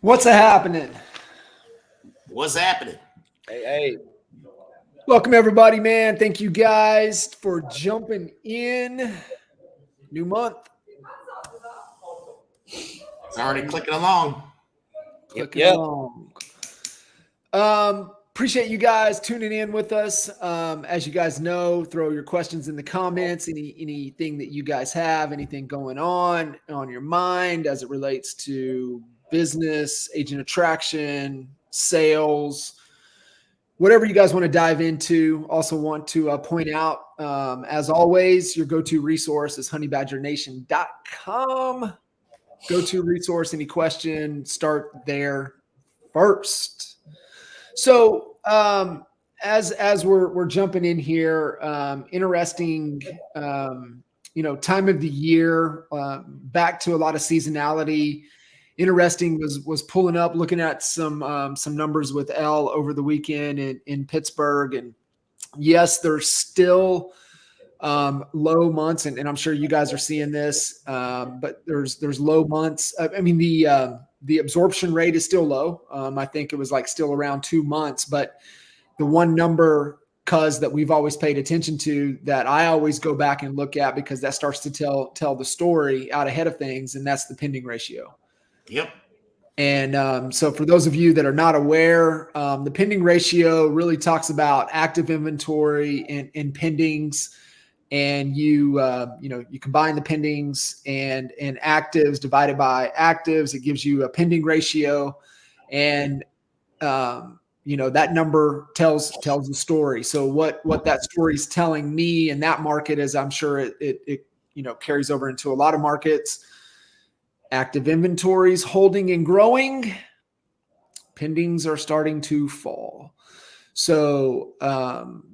What's happening? What's happening? Hey. Welcome, everybody, man. Thank you guys for jumping in. New month. It's already clicking along. Clicking along. Appreciate you guys tuning in with us. As you guys know, throw your questions in the comments, anything that you guys have, anything going on your mind as it relates to business, agent attraction, sales, whatever you guys want to dive into. Also want to point out, as always, your go-to resource is honeybadgernation.com. Go-to resource, any question, start there first. So as we're jumping in here, interesting, time of the year, back to a lot of seasonality. Interesting was pulling up, looking at some numbers with L over the weekend in Pittsburgh, and yes, there's still low months, and I'm sure you guys are seeing this, but there's low months. I mean, the absorption rate is still low. I think it was like still around 2 months, but the one number, cause that we've always paid attention to, that I always go back and look at because that starts to tell the story out ahead of things, and that's the pending ratio. Yep. And so for those of you that are not aware, the pending ratio really talks about active inventory and pendings. And you combine the pendings and actives divided by actives, it gives you a pending ratio, and that number tells the story. So what that story is telling me in that market is, I'm sure it carries over into a lot of markets. Active inventories holding and growing, pendings are starting to fall. So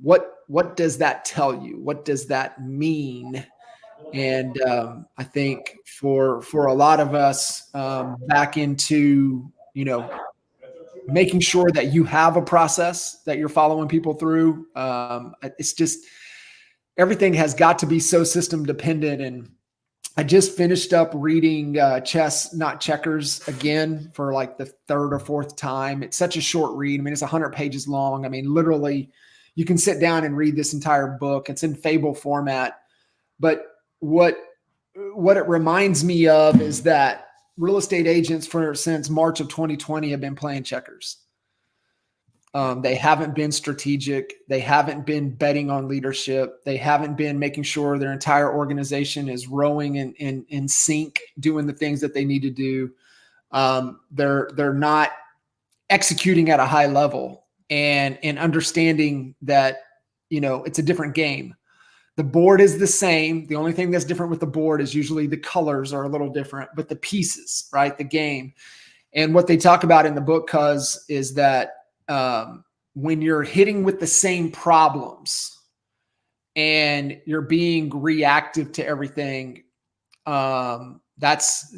what does that tell you? What does that mean? And I think for a lot of us, back into making sure that you have a process that you're following people through. It's just, everything has got to be so system dependent. And I just finished up reading Chess Not Checkers again for like the third or fourth time. It's such a short read. I mean, it's 100 pages long. I mean, literally, you can sit down and read this entire book. It's in fable format. But what it reminds me of is that real estate agents since March of 2020 have been playing checkers. They haven't been strategic. They haven't been betting on leadership. They haven't been making sure their entire organization is rowing in sync, doing the things that they need to do. They're not executing at a high level and understanding that, it's a different game. The board is the same. The only thing that's different with the board is usually the colors are a little different, but the pieces, right? The game. And what they talk about in the book, is that when you're hitting with the same problems and you're being reactive to everything, that's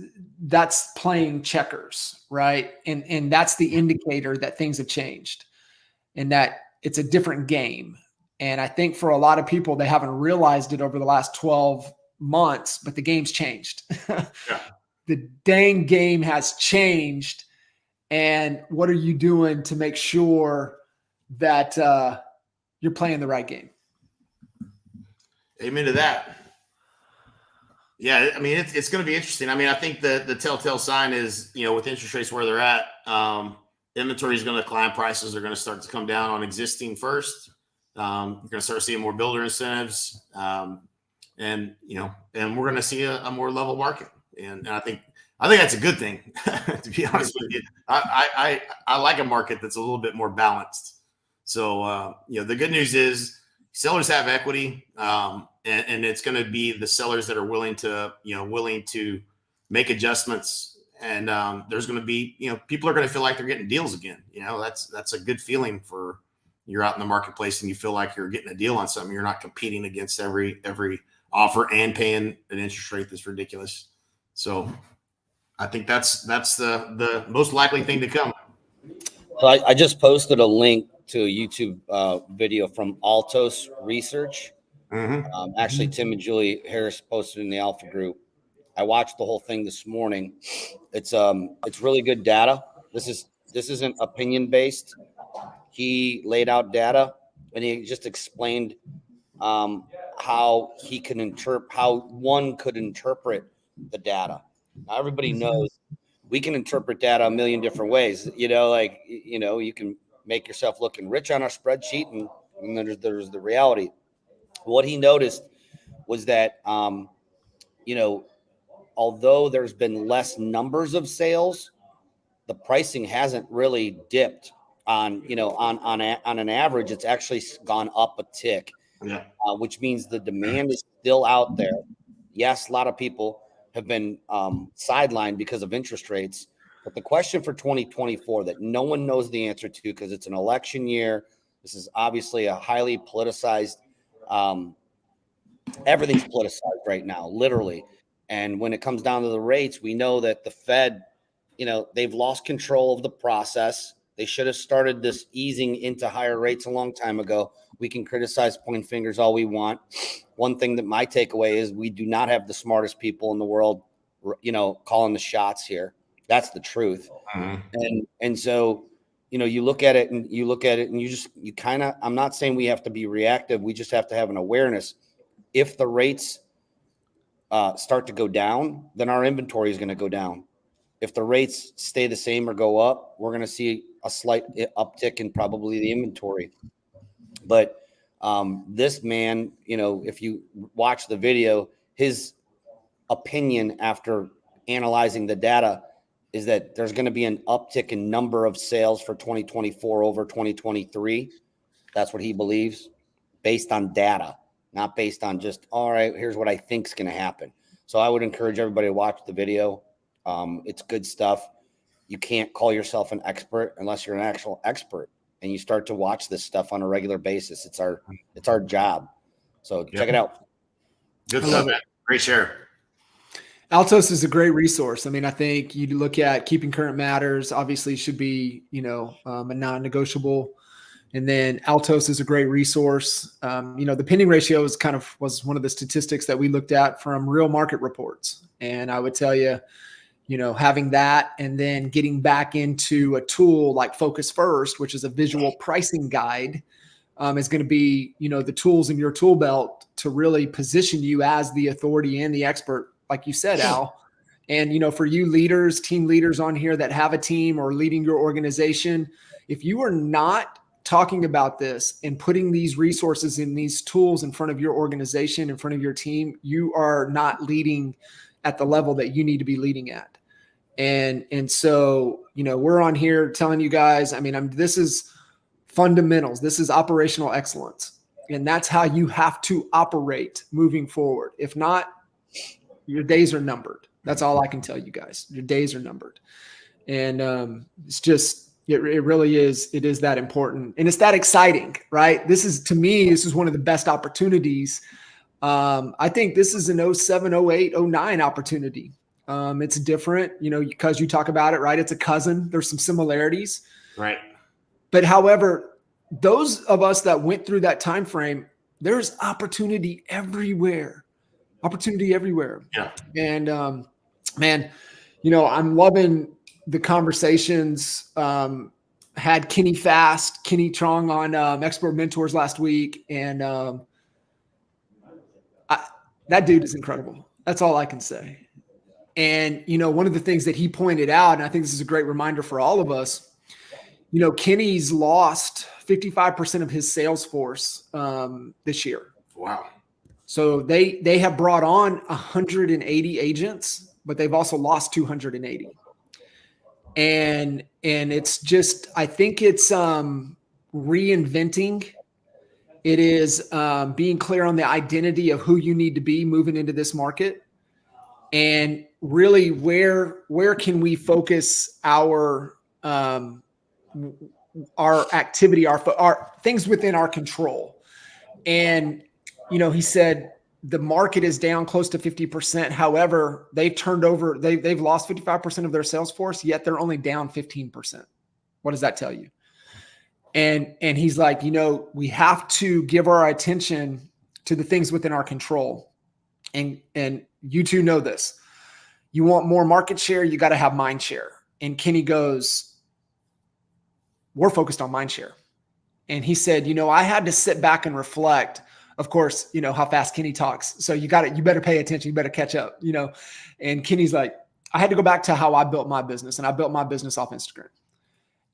playing checkers, right? And that's the indicator that things have changed and that it's a different game. And I think for a lot of people, they haven't realized it over the last 12 months, but the game's changed. Yeah. The dang game has changed. And what are you doing to make sure that you're playing the right game? Amen to that. Yeah, I mean, it's going to be interesting. I mean, I think the telltale sign is, with interest rates where they're at, inventory is going to climb. Prices are going to start to come down on existing first. You're going to start seeing more builder incentives, and we're going to see a more level market. And I think that's a good thing, to be honest with you. I like a market that's a little bit more balanced. So, the good news is sellers have equity, and it's going to be the sellers that are willing to make adjustments. And there's going to be, people are going to feel like they're getting deals again. That's a good feeling for you're out in the marketplace and you feel like you're getting a deal on something. You're not competing against every offer and paying an interest rate that's ridiculous. So I think that's the most likely thing to come. So I just posted a link to a YouTube video from Altos Research. Mm-hmm. Actually, Tim and Julie Harris posted in the Alpha group. I watched the whole thing this morning. It's really good data. This isn't opinion based. He laid out data, and he just explained how one could interpret the data. Now, everybody knows we can interpret data a million different ways. You can make yourself looking rich on a spreadsheet, and then there's the reality. What he noticed was that, although there's been less numbers of sales, the pricing hasn't really dipped. On an average, it's actually gone up a tick. Yeah. Which means the demand is still out there. Yes, a lot of people have been sidelined because of interest rates. But the question for 2024 that no one knows the answer to, because it's an election year, this is obviously a highly politicized, everything's politicized right now, literally. And when it comes down to the rates, we know that the Fed, they've lost control of the process. They should have started this easing into higher rates a long time ago. We can criticize, point fingers all we want. One thing that my takeaway is we do not have the smartest people in the world, calling the shots here. That's the truth. And so, you look at it and you kind of, I'm not saying we have to be reactive. We just have to have an awareness. If the rates start to go down, then our inventory is going to go down. If the rates stay the same or go up, we're going to see a slight uptick in probably the inventory. But this man, if you watch the video, his opinion after analyzing the data is that there's going to be an uptick in number of sales for 2024 over 2023. That's what he believes, based on data, not based on just, all right, here's what I think is going to happen. So I would encourage everybody to watch the video. It's good stuff. You can't call yourself an expert unless you're an actual expert and you start to watch this stuff on a regular basis. It's our job. So check it out. Good stuff, man. Great share. Altos is a great resource. I mean, I think you look at keeping current matters, obviously should be, a non-negotiable. And then Altos is a great resource. The pending ratio was one of the statistics that we looked at from real market reports. And I would tell you, having that and then getting back into a tool like Focus First, which is a visual pricing guide, is going to be, the tools in your tool belt to really position you as the authority and the expert, like you said, Al. And, for you leaders, team leaders on here that have a team or leading your organization, if you are not talking about this and putting these resources in these tools in front of your organization, in front of your team, you are not leading at the level that you need to be leading at. And so, we're on here telling you guys, this is fundamentals. This is operational excellence. And that's how you have to operate moving forward. If not, your days are numbered. That's all I can tell you guys. Your days are numbered. And it's just, it really is. It is that important. And it's that exciting, right? This is one of the best opportunities. I think this is an 07, 08, 09 opportunity. It's different, because you talk about it, right? It's a cousin. There's some similarities. Right. But however, those of us that went through that time frame, there's opportunity everywhere. Yeah. And man, I'm loving the conversations. Had Kenny Trong on Expert Mentors last week, and that dude is incredible. That's all I can say. And one of the things that he pointed out, and I think this is a great reminder for all of us, Kenny's lost 55% of his sales force this year. Wow. So they have brought on 180 agents, but they've also lost 280. And it's just, I think it's reinventing. It is being clear on the identity of who you need to be moving into this market. And really, where can we focus our activity, our things within our control? And he said the market is down close to 50%. However, they've lost 55% of their sales force, yet they're only down 15%. What does that tell you? And he's like, we have to give our attention to the things within our control. And you two know this. You want more market share, you got to have mind share. And Kenny goes, we're focused on mind share. And he said, I had to sit back and reflect. Of course, how fast Kenny talks. So you better pay attention. You better catch up, And Kenny's like, I had to go back to how I built my business, and I built my business off Instagram.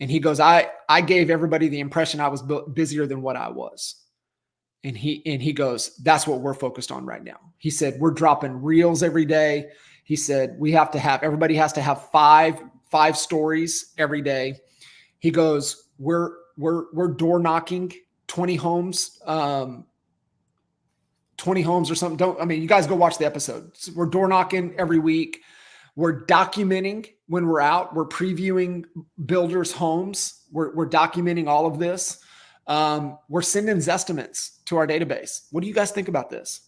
And he goes, I gave everybody the impression I was busier than what I was. And he goes, that's what we're focused on right now. He said, we're dropping reels every day. He said, everybody has to have five stories every day. He goes, we're door knocking 20 homes, 20 homes or something. You guys go watch the episode. So we're door knocking every week. We're documenting when we're out. We're previewing builders' homes. We're documenting all of this. We're sending Zestimates to our database. What do you guys think about this?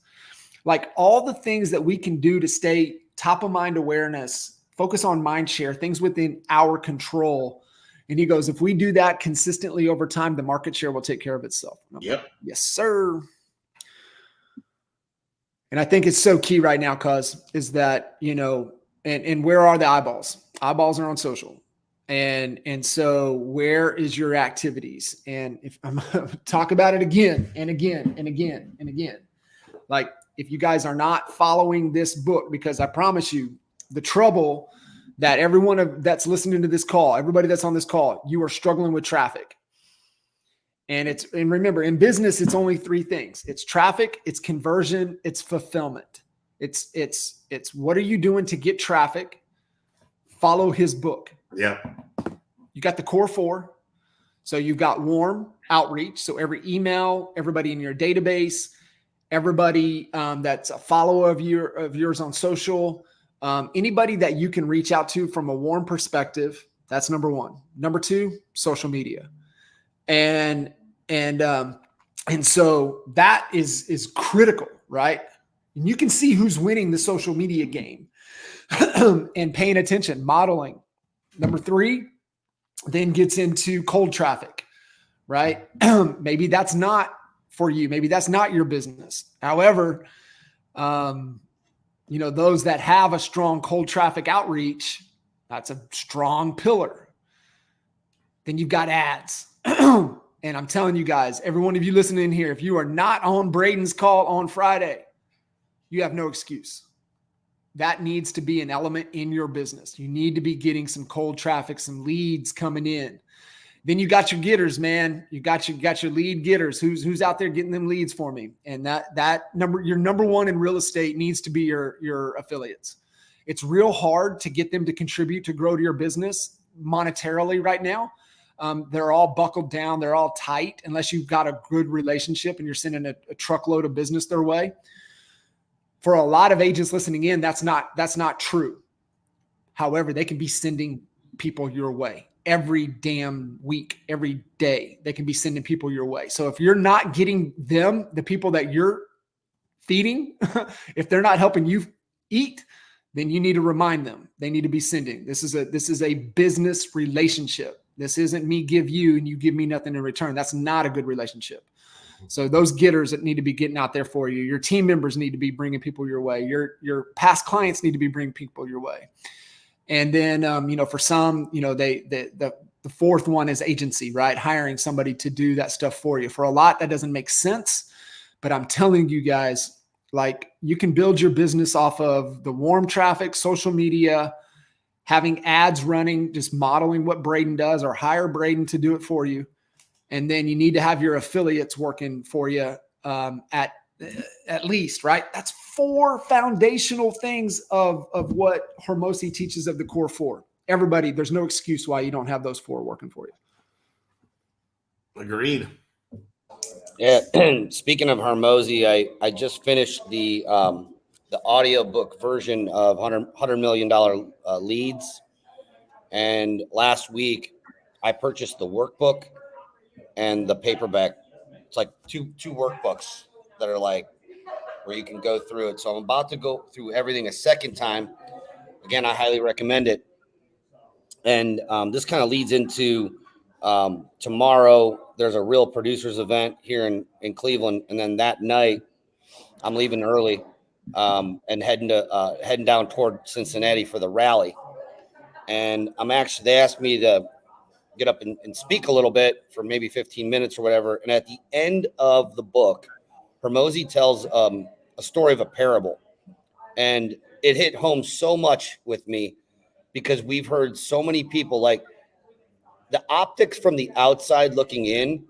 Like all the things that we can do to stay top of mind awareness, focus on mind share, things within our control. And he goes, if we do that consistently over time, the market share will take care of itself. Yep. Yes, sir. And I think it's so key right now, is that, and where are the eyeballs? Eyeballs are on social. And so where is your activities? And if I'm talk about it again and again and again and again, like if you guys are not following this book, because I promise you the trouble that everyone that's listening to this call, everybody that's on this call, you are struggling with traffic. And remember, in business, it's only three things. It's traffic, it's conversion, it's fulfillment. It's what are you doing to get traffic? Follow his book. Yeah. You got the core four. So you've got warm outreach. So every email, everybody in your database, everybody that's a follower of yours on social, anybody that you can reach out to from a warm perspective. That's number one. Number two, social media. And so that is critical, right? And you can see who's winning the social media game and paying attention, modeling. Number three, then gets into cold traffic, right? Maybe that's not for you. Maybe that's not your business. However, those that have a strong cold traffic outreach, that's a strong pillar. Then you've got ads. And I'm telling you guys, every one of you listening here, if you are not on Braden's call on Friday, you have no excuse. That needs to be an element in your business. You need to be getting some cold traffic, some leads coming in. Then you got your getters, man. You got your lead getters. Who's out there getting them leads for me? And that number, your number one in real estate needs to be your affiliates. It's real hard to get them to contribute to grow to your business monetarily right now. They're all buckled down. They're all tight unless you've got a good relationship and you're sending a truckload of business their way. For a lot of agents listening in, that's not true. However, they can be sending people your way every damn week, every day. They can be sending people your way. So if you're not getting them, the people that you're feeding, if they're not helping you eat, then you need to remind them. They need to be sending. This is a business relationship. This isn't me give you and you give me nothing in return. That's not a good relationship. So those getters that need to be getting out there for you, your team members need to be bringing people your way. Your past clients need to be bringing people your way. And then, for some, the fourth one is agency, right? Hiring somebody to do that stuff for you. For a lot, that doesn't make sense. But I'm telling you guys, like you can build your business off of the warm traffic, social media, having ads running, just modeling what Braden does, or hire Braden to do it for you. And then you need to have your affiliates working for you at least, right? That's four foundational things of what Hormozi teaches of the core four. Everybody, there's no excuse why you don't have those four working for you. Agreed. Yeah. Speaking of Hormozi, I just finished the audiobook version of $100 million leads. And last week I purchased the workbook and the paperback. It's like two workbooks that are like where you can go through it. So I'm about to go through everything a second time. Again, I highly recommend it. And this kind of leads into tomorrow. There's a Real Producers event here in Cleveland. And then that night I'm leaving early and heading down toward Cincinnati for the rally. And they asked me to get up and speak a little bit for maybe 15 minutes or whatever. And at the end of the book, Hormozi tells a story of a parable. And it hit home so much with me because we've heard so many people, like, the optics from the outside looking in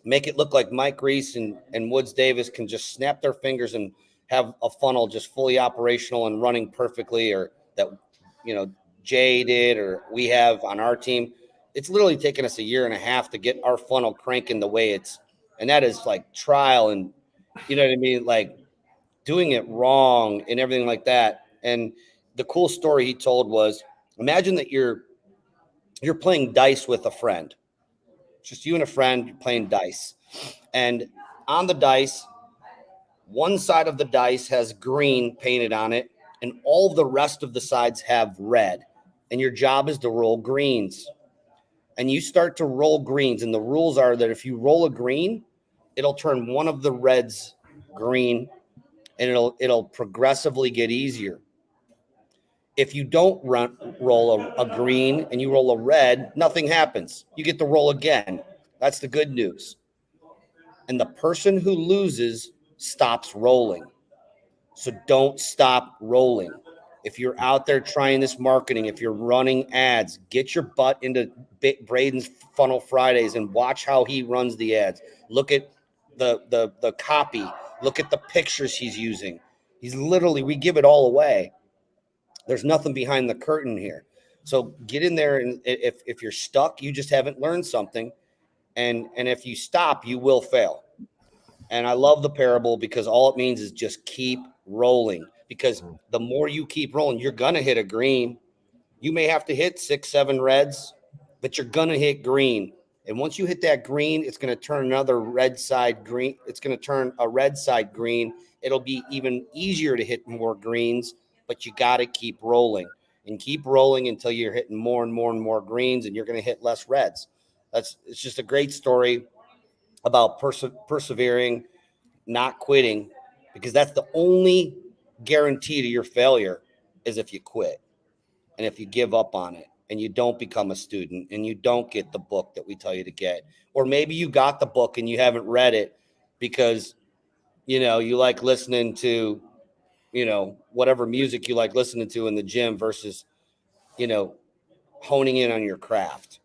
make it look like Mike Reese and Woods Davis can just snap their fingers and have a funnel just fully operational and running perfectly, or that, Jay did, or we have on our team. It's literally taken us a year and a half to get our funnel cranking the way it's, and that is like trial and, you know what I mean? Like doing it wrong and everything like that. And the cool story he told was, imagine that you're playing dice with a friend, just you and a friend, you're playing dice. And on the dice, one side of the dice has green painted on it, and all the rest of the sides have red. And your job is to roll greens. And you start to roll greens. And the rules are that if you roll a green, it'll turn one of the reds green, and it'll progressively get easier. If you don't roll a green and you roll a red, nothing happens. You get to roll again. That's the good news. And the person who loses stops rolling. So don't stop rolling. If you're out there trying this marketing, if you're running ads, get your butt into Braden's Funnel Fridays and watch how he runs the ads. Look at the copy. Look at the pictures he's using. He's literally, we give it all away. There's nothing behind the curtain here. So get in there, and if you're stuck, you just haven't learned something. And if you stop, you will fail. And I love the parable because all it means is just keep rolling. Because the more you keep rolling, you're going to hit a green. You may have to hit 6, 7 reds, but you're going to hit green. And once you hit that green, it's going to turn another red side green. It's going to turn a red side green. It'll be even easier to hit more greens, but you got to keep rolling and keep rolling until you're hitting more and more and more greens, and you're going to hit less reds. It's just a great story about persevering, not quitting, because that's the only guarantee to your failure is if you quit and if you give up on it and you don't become a student and you don't get the book that we tell you to get. Or maybe you got the book and you haven't read it because, you like listening to, whatever music you like listening to in the gym versus, honing in on your craft.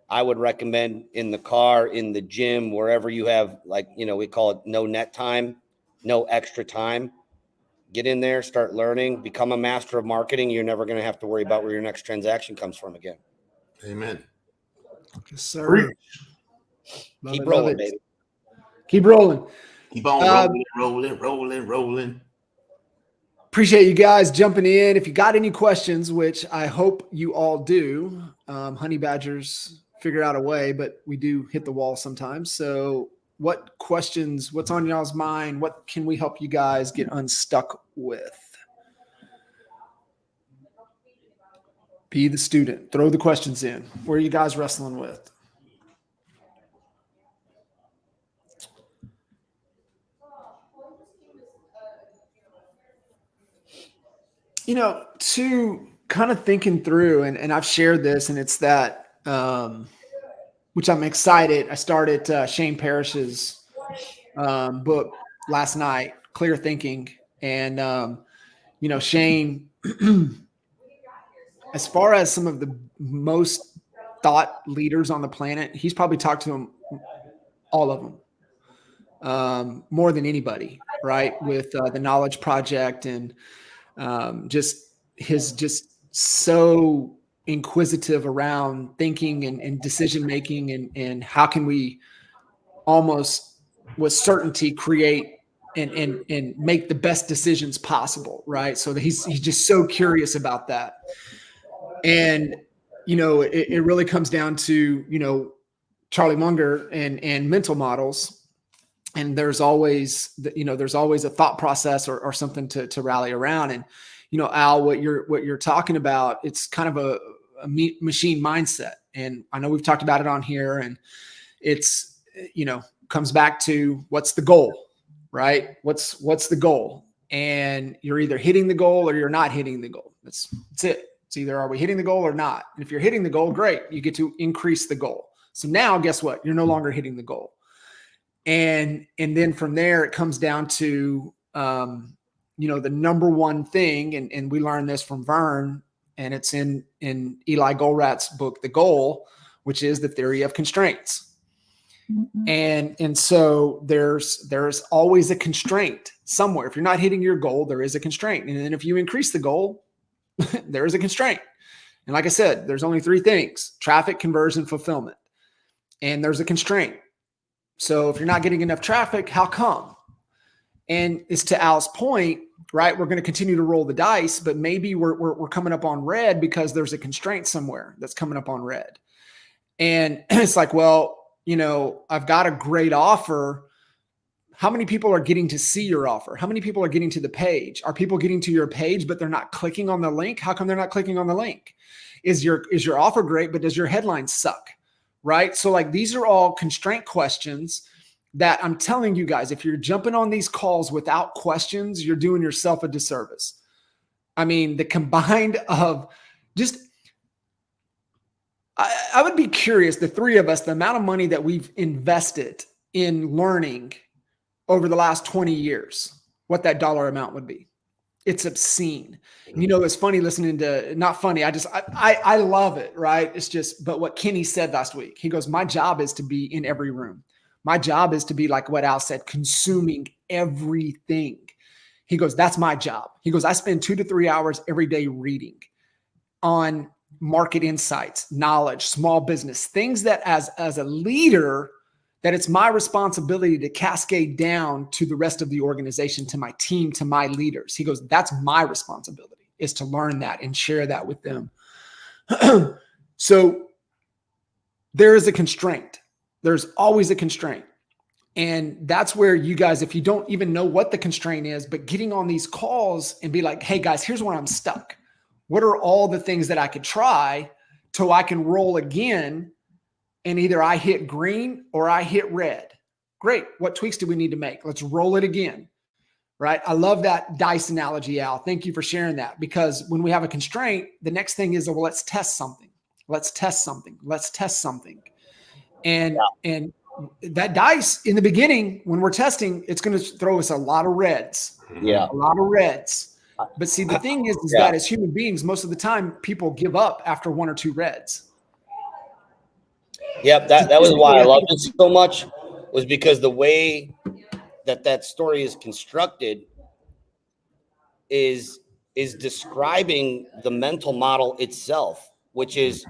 I would recommend in the car, in the gym, wherever you have, like, we call it no net time, no extra time. Get in there, start learning, become a master of marketing. You're never going to have to worry about where your next transaction comes from again. Amen. Yes, sir. Keep rolling, baby. Keep rolling. Keep on rolling. Appreciate you guys jumping in. If you got any questions, which I hope you all do, honey badgers figure out a way, but we do hit the wall sometimes. So what questions, what's on y'all's mind? What can we help you guys get unstuck with? Be the student. Throw the questions in. What are you guys wrestling with? To kind of thinking through, and I've shared this, and it's that, which I'm excited. I started Shane Parrish's book last night, Clear Thinking. And, Shane, as far as some of the most thought leaders on the planet, he's probably talked to them, all of them, more than anybody, right? With the Knowledge Project and just so inquisitive around thinking and decision making and how can we almost with certainty create and make the best decisions possible, right? So that he's just so curious about that. And it really comes down to Charlie Munger and mental models. And there's always a thought process or something to rally around. And Al, what you're talking about, it's kind of a machine mindset. And I know we've talked about it on here, and it's comes back to what's the goal, right? What's the goal? And you're either hitting the goal or you're not hitting the goal. That's it. It's either are we hitting the goal or not? And if you're hitting the goal, great. You get to increase the goal. So now guess what? You're no longer hitting the goal. And then from there, it comes down to, the number one thing, and we learned this from Vern, and it's in Eli Goldratt's book, The Goal, which is the theory of constraints. And so there's always a constraint somewhere. If you're not hitting your goal, there is a constraint. And then if you increase the goal, there is a constraint. And like I said, there's only three things: traffic, conversion, fulfillment. And there's a constraint. So if you're not getting enough traffic, how come? And it's to Al's point, right? We're going to continue to roll the dice, but maybe we're coming up on red because there's a constraint somewhere that's coming up on red. And it's like, well, I've got a great offer. How many people are getting to see your offer? How many people are getting to the page? Are people getting to your page, but they're not clicking on the link? How come they're not clicking on the link? Is your offer great, but does your headline suck? Right? So like, these are all constraint questions that I'm telling you guys, if you're jumping on these calls without questions, you're doing yourself a disservice. I mean, the combined of just, I would be curious, the three of us, the amount of money that we've invested in learning over the last 20 years, what that dollar amount would be. It's obscene. It's funny listening to, not funny. I love it. Right. It's just, but what Kenny said last week, he goes, my job is to be in every room. My job is to be like what Al said, consuming everything. He goes, that's my job. He goes, I spend 2 to 3 hours every day reading on market insights, knowledge, small business, things that as a leader, that it's my responsibility to cascade down to the rest of the organization, to my team, to my leaders. He goes, that's my responsibility, is to learn that and share that with them. So there is a constraint. There's always a constraint. And that's where you guys, if you don't even know what the constraint is, but getting on these calls and be like, hey guys, here's where I'm stuck. What are all the things that I could try till I can roll again? And either I hit green or I hit red. Great. What tweaks do we need to make? Let's roll it again. Right. I love that dice analogy, Al. Thank you for sharing that, because when we have a constraint, the next thing is, well, let's test something. Let's test something. Let's test something. And that dice in the beginning, when we're testing, it's going to throw us a lot of reds. Yeah. A lot of reds. But see, the thing is that as human beings, most of the time people give up after 1 or 2 reds. Yep, that was why I loved it so much, was because the way that story is constructed is describing the mental model itself, which is,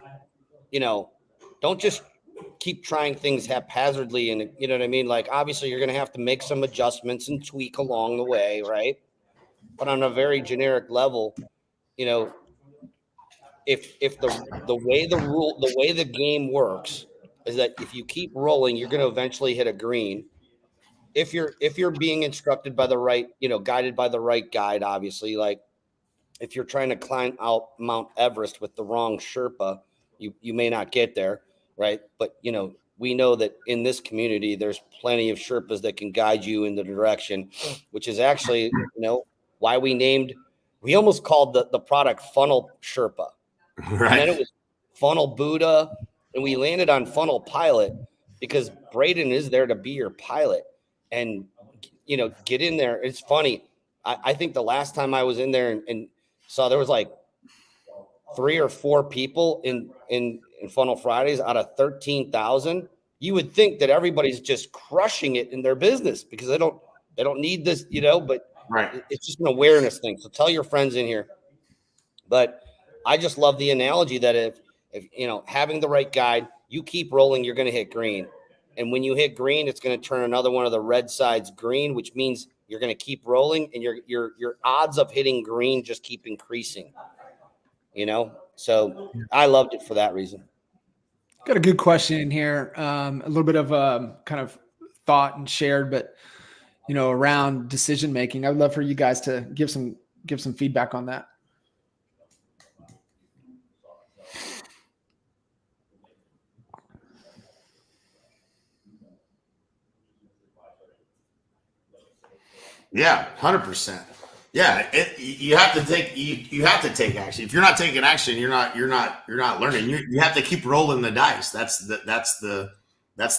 don't just keep trying things haphazardly, and you know what I mean? Like, obviously you're going to have to make some adjustments and tweak along the way, right? But on a very generic level, if the way the game works is that if you keep rolling, you're going to eventually hit a green. If you're being instructed by the right, guided by the right guide, obviously, like if you're trying to climb out Mount Everest with the wrong Sherpa, you may not get there, right? But we know that in this community, there's plenty of Sherpas that can guide you in the direction, which is actually, why we almost called the product Funnel Sherpa. Right. And then it was Funnel Buddha, and we landed on Funnel Pilot because Braden is there to be your pilot. And, get in there. It's funny. I think the last time I was in there and saw there was like 3 or 4 people in Funnel Fridays out of 13,000. You would think that everybody's just crushing it in their business because they don't need this, but right. It's just an awareness thing. So tell your friends in here. But I just love the analogy that if having the right guide, you keep rolling, you're going to hit green. And when you hit green, it's going to turn another one of the red sides green, which means you're going to keep rolling, and your odds of hitting green just keep increasing. So I loved it for that reason. Got a good question in here. A little bit of kind of thought and shared, but around decision making. I'd love for you guys to give some feedback on that. Yeah, 100%. Yeah, you have to take you have to take action. If you're not taking action, you're not learning. You have to keep rolling the dice. That's the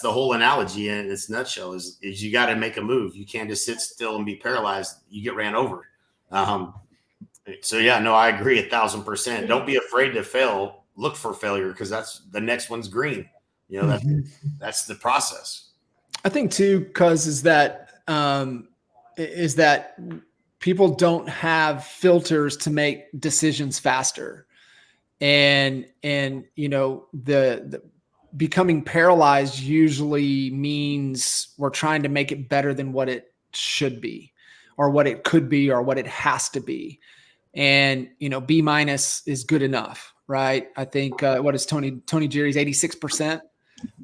whole analogy in its nutshell. Is you got to make a move. You can't just sit still and be paralyzed. You get ran over. So yeah, no, I agree 1,000%. Don't be afraid to fail. Look for failure because that's the next one's green. You know, that's the process. I think too, cuz is that people don't have filters to make decisions faster. And you know, the becoming paralyzed usually means we're trying to make it better than what it should be or what it could be or what it has to be. And, you know, B- is good enough, right? I think, what is Tony Jerry's 86%,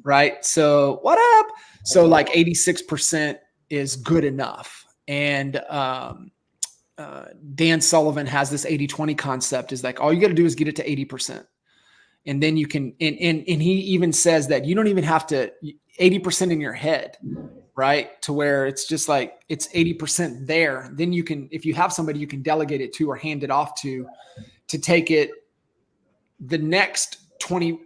right? So what up? So like 86% is good enough. And, Dan Sullivan has this 80-20 concept is like, all you got to do is get it to 80%. And then you can, and he even says that you don't even have to 80% in your head, right? To where it's just like, it's 80% there. Then you can, if you have somebody you can delegate it to or hand it off to take it the next 80%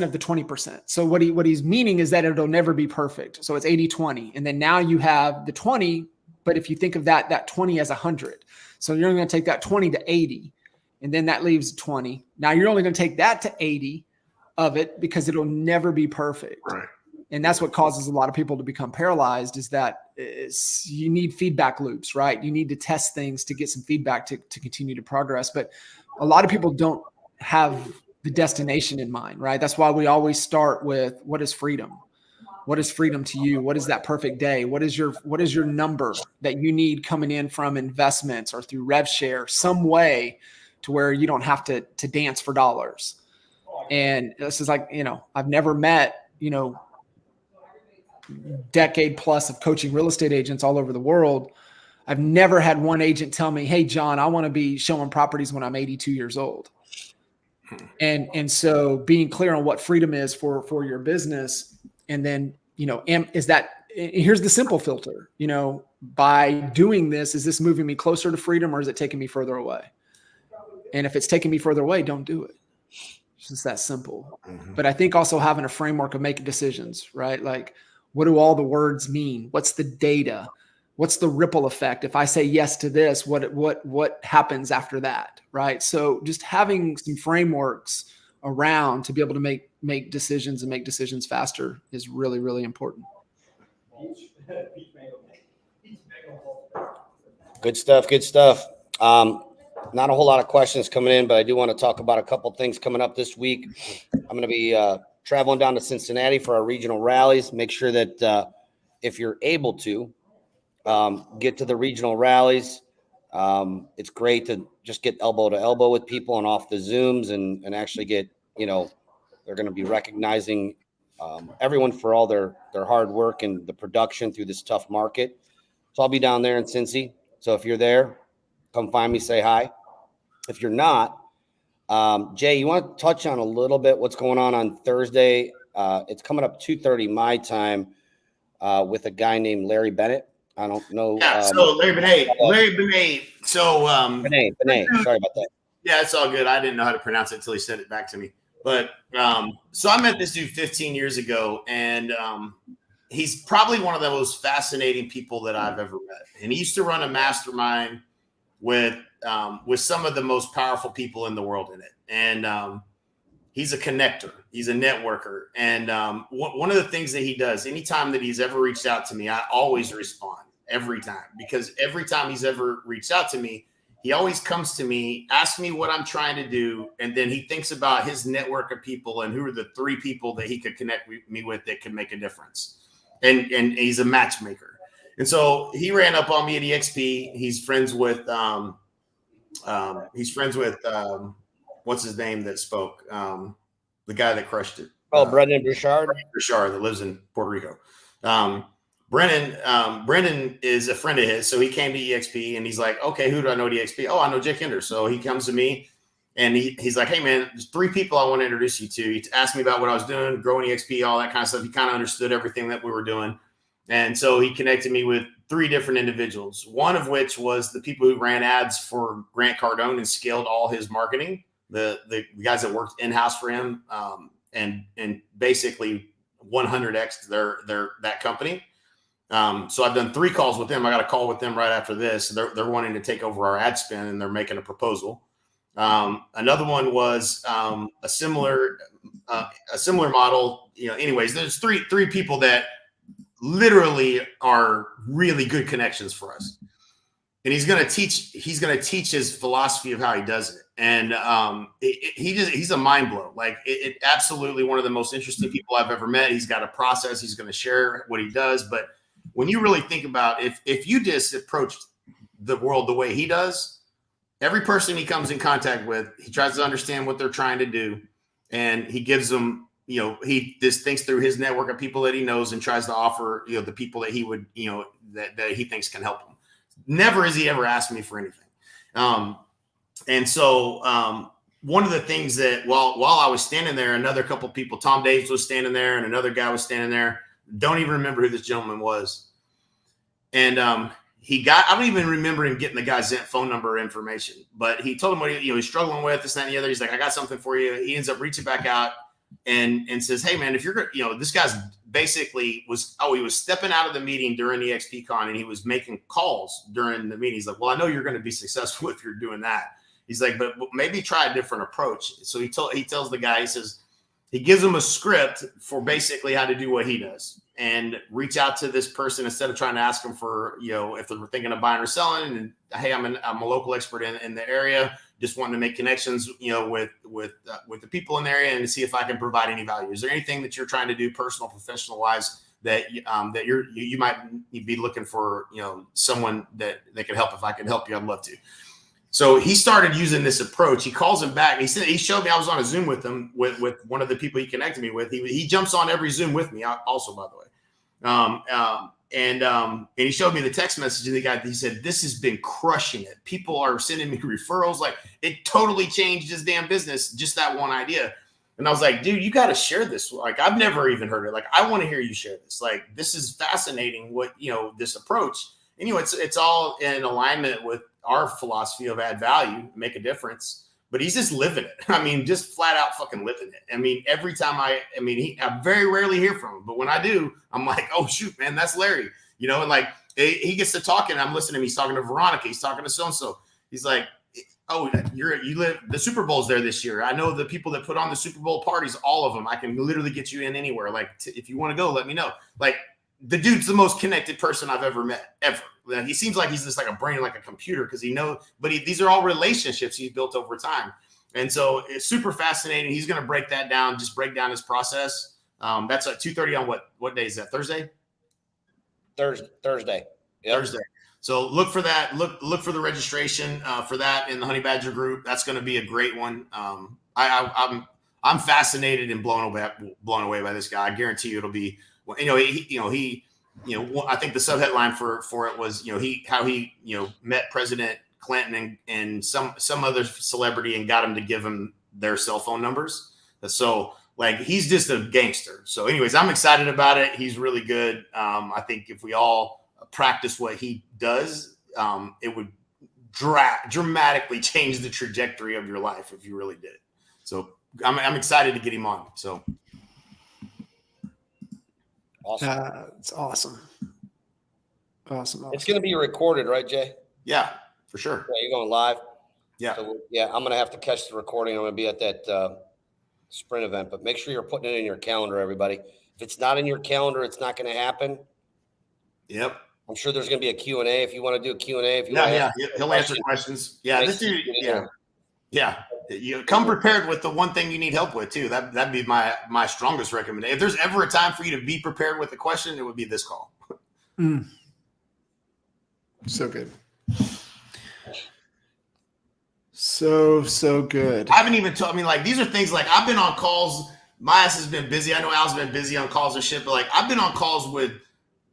of the 20%. So what he's meaning is that it'll never be perfect. So it's 80-20. And then now you have the 20, but if you think of that 20 as 100, so you're only going to take that 20 to 80, and then that leaves 20. Now you're only going to take that to 80 of it because it'll never be perfect. Right. And that's what causes a lot of people to become paralyzed is that you need feedback loops, right? You need to test things to get some feedback to continue to progress. But a lot of people don't have the destination in mind, right? That's why we always start with what is freedom? What is freedom to you? What is that perfect day? What is your number that you need coming in from investments or through rev share, some way to where you don't have to dance for dollars. And this is like, you know, I've never met, you know, decade plus of coaching real estate agents all over the world. I've never had one agent tell me, hey, John, I want to be showing properties when I'm 82 years old. And so being clear on what freedom is for your business. And then, you know, here's the simple filter, you know, by doing this, is this moving me closer to freedom or is it taking me further away? And if it's taking me further away, don't do it. It's just that simple. Mm-hmm. But I think also having a framework of making decisions, right? Like, what do all the words mean? What's the data? What's the ripple effect? If I say yes to this, what happens after that, right? So just having some frameworks around to be able to make decisions and make decisions faster is really, really important. Good stuff. Good stuff. Not a whole lot of questions coming in, but I do want to talk about a couple things coming up this week. I'm going to be traveling down to Cincinnati for our regional rallies. Make sure that if you're able to get to the regional rallies, it's great to just get elbow to elbow with people and off the Zooms and actually get, you know, they're going to be recognizing everyone for all their hard work and the production through this tough market. So I'll be down there in Cincy. So if you're there, come find me, say hi. If you're not, Jay, you want to touch on a little bit what's going on Thursday? It's coming up 2:30 my time with a guy named Larry Bennett. I don't know. Yeah, so Larry Bennett. So Bennett. Sorry about that. Yeah, it's all good. I didn't know how to pronounce it until he said it back to me. But so I met this dude 15 years ago, and he's probably one of the most fascinating people that I've ever met. And he used to run a mastermind with some of the most powerful people in the world in it. And he's a connector. He's a networker. And one of the things that he does, anytime that he's ever reached out to me, I always respond every time, because every time he's ever reached out to me, he always comes to me, asks me what I'm trying to do, and then he thinks about his network of people and who are the 3 people that he could connect me with that could make a difference. And he's a matchmaker. And so he ran up on me at EXP. He's friends with what's his name that spoke? The guy that crushed it. Oh, Brendan Bouchard. Bouchard that lives in Puerto Rico. Brendan is a friend of his, so he came to EXP and he's like, okay, who do I know at EXP? Oh, I know Jake Hinder. So he comes to me and he's like, hey man, there's 3 people I want to introduce you to. He asked me about what I was doing, growing EXP, all that kind of stuff. He kind of understood everything that we were doing. And so he connected me with 3 different individuals, one of which was the people who ran ads for Grant Cardone and scaled all his marketing, the guys that worked in-house for him, and basically 100x that company. So I've done 3 calls with them. I got a call with them right after this. They're wanting to take over our ad spend, and they're making a proposal. Another one was a similar model. Anyways, there's three people that literally are really good connections for us. And he's going to teach his philosophy of how he does it. And he's a mind blow. Like it absolutely one of the most interesting people I've ever met. He's got a process. He's going to share what he does. But when you really think about if you just approach the world the way he does, every person he comes in contact with, he tries to understand what they're trying to do. And he gives them, he just thinks through his network of people that he knows and tries to offer, the people that he would, that he thinks can help him. Never has he ever asked me for anything. And so one of the things that while I was standing there, another couple people, Tom Davis was standing there and another guy was standing there. Don't even remember who this gentleman was. And I don't even remember him getting the guy's phone number information, but he told him what he's struggling with, this, that, and the other. He's like, I got something for you. He ends up reaching back out and says, hey man, if you're, this guy's basically he was stepping out of the meeting during the XPCon and he was making calls during the meeting. He's like, well, I know you're going to be successful if you're doing that. He's like, but maybe try a different approach. So he tells the guy, he gives him a script for basically how to do what he does and reach out to this person instead of trying to ask them for, if they're thinking of buying or selling. And hey, I'm a local expert in the area. Just wanting to make connections, with the people in the area and to see if I can provide any value. Is there anything that you're trying to do personal, professional wise that you might be looking for, someone that can help? If I can help you, I'd love to. So he started using this approach. He calls him back. He showed me, I was on a Zoom with him, with one of the people he connected me with. He jumps on every Zoom with me also, by the way. And he showed me the text message of the guy. He said, this has been crushing it. People are sending me referrals. Like it totally changed his damn business. Just that one idea. And I was like, dude, you got to share this. Like, I've never even heard it. Like, I want to hear you share this. Like, this is fascinating what, this approach. And, it's all in alignment with our philosophy of add value, make a difference. But he's just living it. I mean, just flat out fucking living it. I mean, every time I very rarely hear from him. But when I do, I'm like, oh, shoot, man, that's Larry. And like he gets to talking. I'm listening to him. He's talking to Veronica. He's talking to so-and-so. He's like, oh, you live, the Super Bowl's there this year. I know the people that put on the Super Bowl parties, all of them. I can literally get you in anywhere. Like, if you want to go, let me know. Like, the dude's the most connected person I've ever met, ever. He seems like he's just like a brain, like a computer, because these are all relationships he's built over time. And so it's super fascinating. He's going to break that down, just break down his process. That's at 2:30 on what day is that? Thursday? Thursday. Yep. Thursday. So look for that. Look for the registration for that in the Honey Badger group. That's going to be a great one. I'm fascinated and blown away by this guy. I guarantee you it'll be. I think the subheadline for it was, how he met President Clinton and some other celebrity and got him to give him their cell phone numbers. So like, he's just a gangster. So anyways, I'm excited about it. He's really good. I think if we all practice what he does, it would dramatically change the trajectory of your life if you really did it. So I'm excited to get him on. So. Awesome. It's awesome. Awesome. It's going to be recorded, right, Jay? Yeah, for sure. Yeah, you're going live? Yeah. So, I'm going to have to catch the recording. I'm going to be at that sprint event, but make sure you're putting it in your calendar, everybody. If it's not in your calendar, it's not going to happen. Yep. I'm sure there's going to be a Q&A if you want to do a Q&A. He'll answer questions. Yeah, this dude, yeah. You come prepared with the one thing you need help with too. That'd be my strongest recommendation. If there's ever a time for you to be prepared with a question, it would be this call. So good. So good. I haven't even told like, these are things like I've been on calls. My ass has been busy. I know Al's been busy on calls and shit, but like I've been on calls with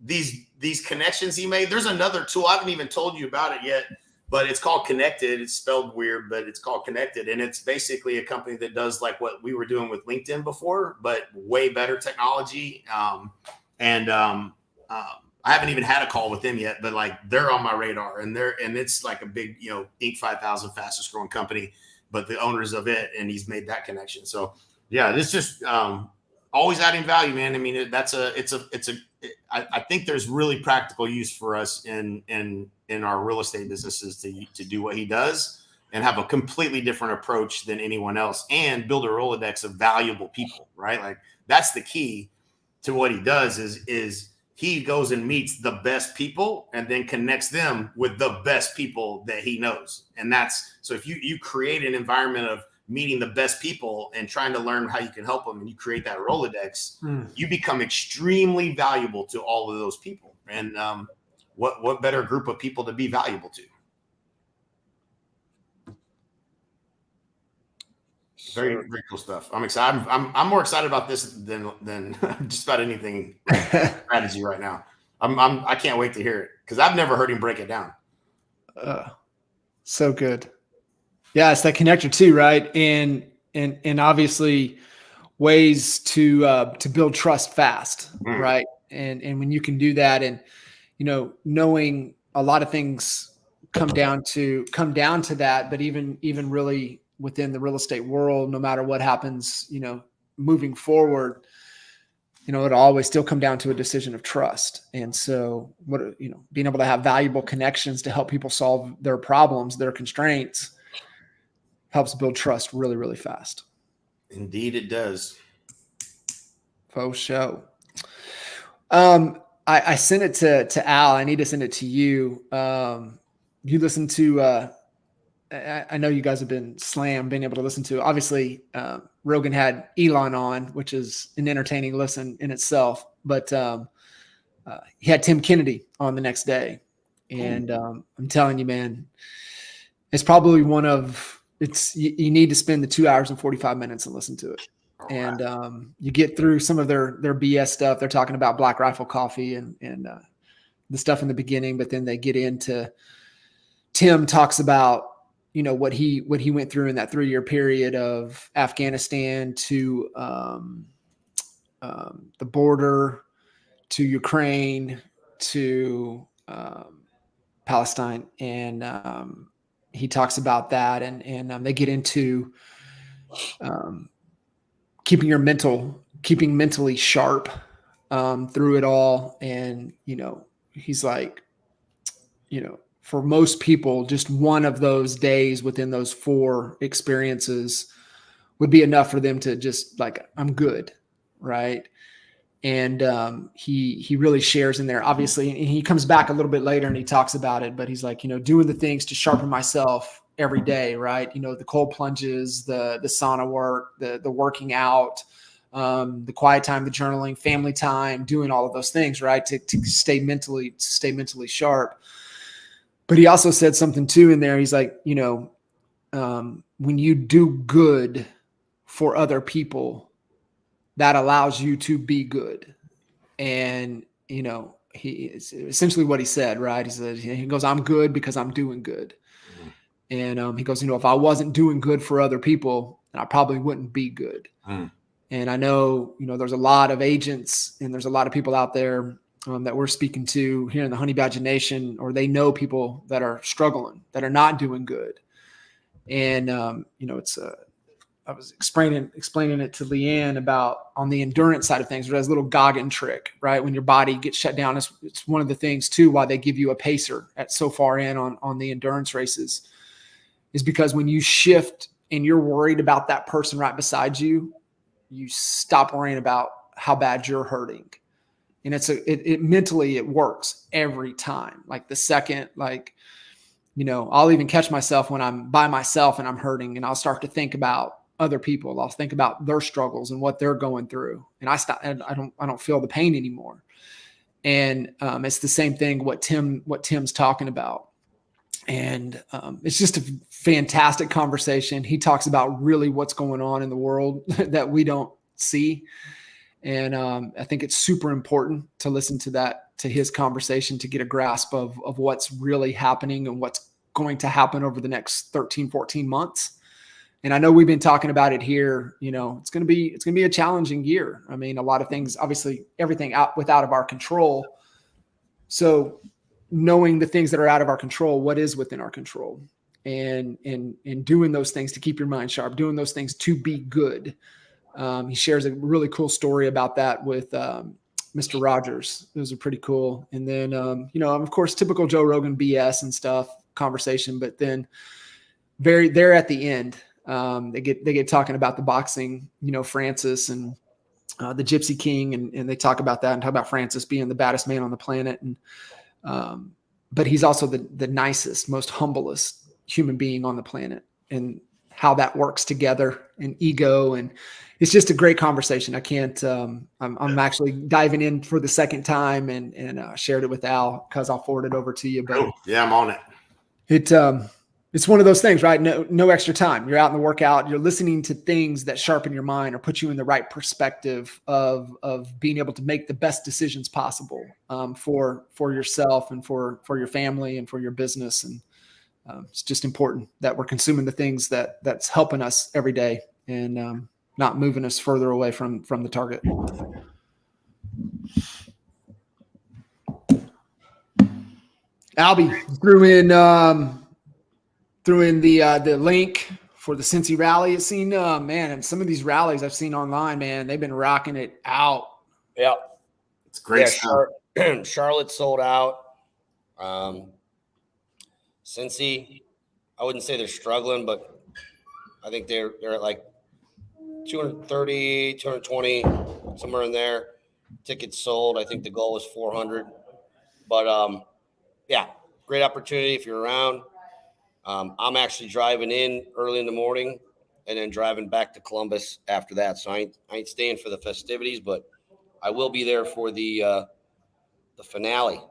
these connections he made. There's another tool. I haven't even told you about it yet. But it's called Connected. It's spelled weird, but it's called Connected. And it's basically a company that does like what we were doing with LinkedIn before, but way better technology. I haven't even had a call with them yet, but like they're on my radar, and it's like a big, Inc. 5000 fastest growing company, but the owners of it, and he's made that connection. So yeah, this just always adding value, man. I mean, I think there's really practical use for us in our real estate businesses to do what he does and have a completely different approach than anyone else, and build a Rolodex of valuable people, right? Like that's the key to what he does is he goes and meets the best people and then connects them with the best people that he knows. And that's, so if you create an environment of meeting the best people and trying to learn how you can help them, and you create that Rolodex, you become extremely valuable to all of those people. And what better group of people to be valuable to? Very, very cool stuff. I'm excited. I'm more excited about this than just about anything strategy right now. I can't wait to hear it because I've never heard him break it down. So good. Yeah, it's that connector too, right? And obviously ways to build trust fast, right? And when you can do that, and knowing a lot of things come down to that, but even really within the real estate world, no matter what happens, moving forward, it'll always still come down to a decision of trust. And so being able to have valuable connections to help people solve their problems, their constraints, helps build trust really, really fast. Indeed it does. Faux show. I sent it to Al. I need to send it to you. You listen to, I know you guys have been slammed being able to listen to. Obviously, Rogan had Elon on, which is an entertaining listen in itself. But he had Tim Kennedy on the next day, and I'm telling you, man, it's probably you need to spend the 2 hours and 45 minutes and listen to it. And you get through some of their BS stuff. They're talking about Black Rifle Coffee and the stuff in the beginning, but then they get into Tim talks about what he went through in that 3-year period of Afghanistan to the border, to Ukraine, to Palestine, and he talks about that, and they get into keeping mentally sharp through it all. And he's like, for most people, just one of those days within those 4 experiences would be enough for them to just like, I'm good. Right. And he really shares in there, obviously, and he comes back a little bit later and he talks about it, but he's like, doing the things to sharpen myself every day. Right. The cold plunges, the sauna work, the working out, the quiet time, the journaling, family time, doing all of those things, right. To stay mentally sharp. But he also said something too in there. He's like, when you do good for other people, that allows you to be good. And, he is essentially what he said, right? He said, he goes, I'm good because I'm doing good. And he goes, if I wasn't doing good for other people, then I probably wouldn't be good. And I know, there's a lot of agents and there's a lot of people out there that we're speaking to here in the Honey Badger Nation, or they know people that are struggling, that are not doing good. And, I was explaining it to Leanne about on the endurance side of things, there's a little Goggin trick, right? When your body gets shut down, it's one of the things too, why they give you a pacer at so far in on the endurance races, is because when you shift and you're worried about that person right beside you, you stop worrying about how bad you're hurting. And it mentally, it works every time. Like the second, I'll even catch myself when I'm by myself and I'm hurting, and I'll start to think about other people. I'll think about their struggles and what they're going through. And I don't feel the pain anymore. And it's the same thing, what Tim's talking about. And it's just a fantastic conversation. He talks about really what's going on in the world that we don't see. And I think it's super important to listen to his conversation, to get a grasp of what's really happening and what's going to happen over the next 13, 14 months. And I know we've been talking about it here. It's going to be a challenging year. I mean, a lot of things, obviously everything out of our control, So knowing the things that are out of our control, what is within our control, and doing those things to keep your mind sharp, doing those things to be good. He shares a really cool story about that with Mr. Rogers. Those are pretty cool. And then, of course, typical Joe Rogan BS and stuff conversation, but then there at the end, they get talking about the boxing, Francis and the Gypsy King, and they talk about that and talk about Francis being the baddest man on the planet. And, but he's also the nicest, most humblest human being on the planet, and how that works together, and ego. And it's just a great conversation. I can't, I'm actually diving in for the second time, and shared it with Al, because I'll forward it over to you. But yeah, I'm on it. It's one of those things, right? No extra time. You're out in the workout, you're listening to things that sharpen your mind or put you in the right perspective of being able to make the best decisions possible for yourself and for your family and for your business. And it's just important that we're consuming the things that's helping us every day, and not moving us further away from the target. Albie threw in the link for the Cincy rally. It's seen, man, and some of these rallies I've seen online, man, they've been rocking it out. Yeah, it's great stuff. Charlotte sold out. Cincy, I wouldn't say they're struggling, but I think they're at like 230, 220, somewhere in there. Tickets sold. I think the goal was 400. But yeah, great opportunity if you're around. I'm actually driving in early in the morning and then driving back to Columbus after that. So I ain't staying for the festivities, but I will be there for the finale.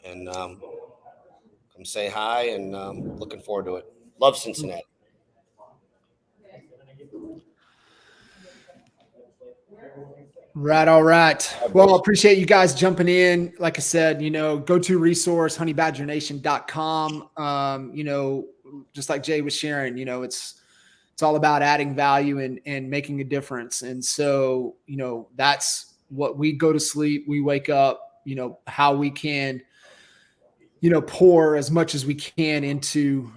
And come say hi, and looking forward to it. Love Cincinnati. Right. All right. Well, I appreciate you guys jumping in. Like I said, go to resource, honeybadgernation.com. Just like Jay was sharing, it's all about adding value and making a difference. And so, that's what we go to sleep. We wake up, how we can, pour as much as we can into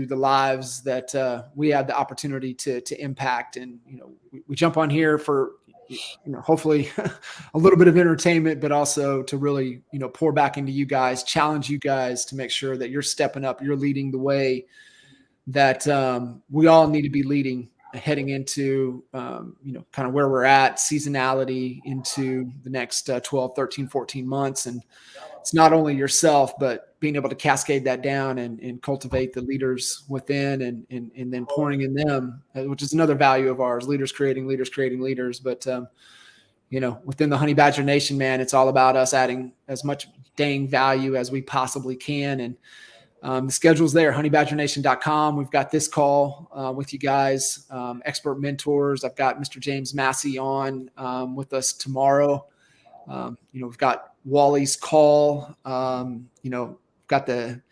the lives that we have the opportunity to impact. And, we jump on here for, hopefully a little bit of entertainment, but also to really, pour back into you guys, challenge you guys to make sure that you're stepping up, you're leading the way that we all need to be leading, heading into, kind of where we're at, seasonality into the next 12, 13, 14 months. And it's not only yourself, but being able to cascade that down and cultivate the leaders within, and then pouring in them, which is another value of ours, leaders creating leaders. But, within the Honey Badger Nation, man, it's all about us adding as much dang value as we possibly can. And the schedule's there, honeybadgernation.com. We've got this call with you guys, expert mentors. I've got Mr. James Massey on with us tomorrow. We've got Wally's call, got the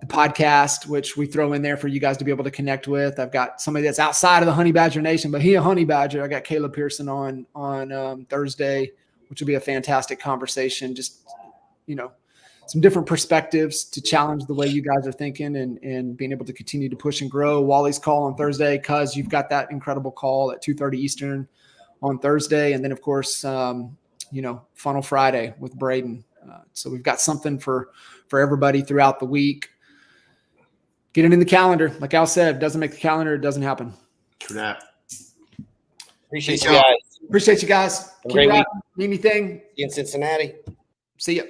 podcast, which we throw in there for you guys to be able to connect with. I've got somebody that's outside of the Honey Badger Nation, but he a Honey Badger. I got Caleb Pearson on Thursday, which will be a fantastic conversation. Just, some different perspectives to challenge the way you guys are thinking, and being able to continue to push and grow. Wally's call on Thursday, because you've got that incredible call at 2:30 Eastern on Thursday. And then, of course, Funnel Friday with Braden. So we've got something for everybody throughout the week. Get it in the calendar. Like Al said, doesn't make the calendar, it doesn't happen. True that. Appreciate you guys. Appreciate you guys. Great week. Need anything? See you in Cincinnati. See ya.